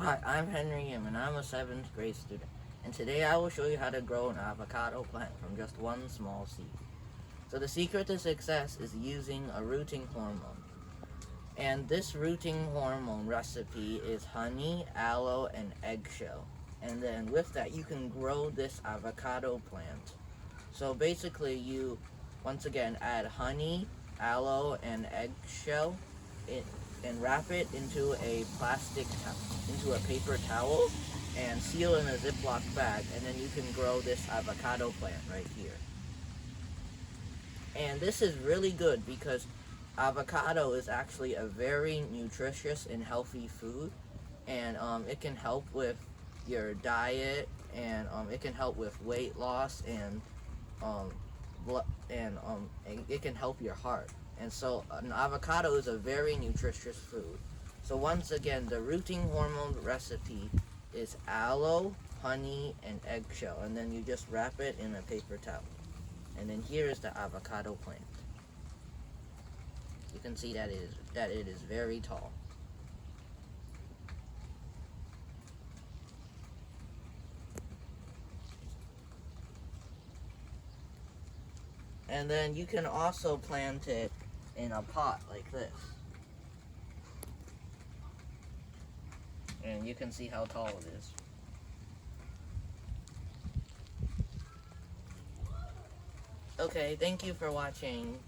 Hi, I'm Henry Yim, and I'm a 7th grade student. And today I will show you how to grow an avocado plant from just one small seed. So the secret to success is using a rooting hormone. And this rooting hormone recipe is honey, aloe, and eggshell. And then with that, you can grow this avocado plant. So basically, you once again add honey, aloe, and eggshell and wrap it into a into a paper towel and seal in a Ziploc bag, and then you can grow this avocado plant right here. And this is really good because avocado is actually a very nutritious and healthy food, and it can help with your diet, and it can help with weight loss, and it can help your heart. And so an avocado is a very nutritious food. So once again, the rooting hormone recipe is aloe, honey, and eggshell, and then you just wrap it in a paper towel. And then here is the avocado plant. You can see that it is very tall. And then you can also plant it in a pot like this. And you can see how tall it is. Okay, thank you for watching.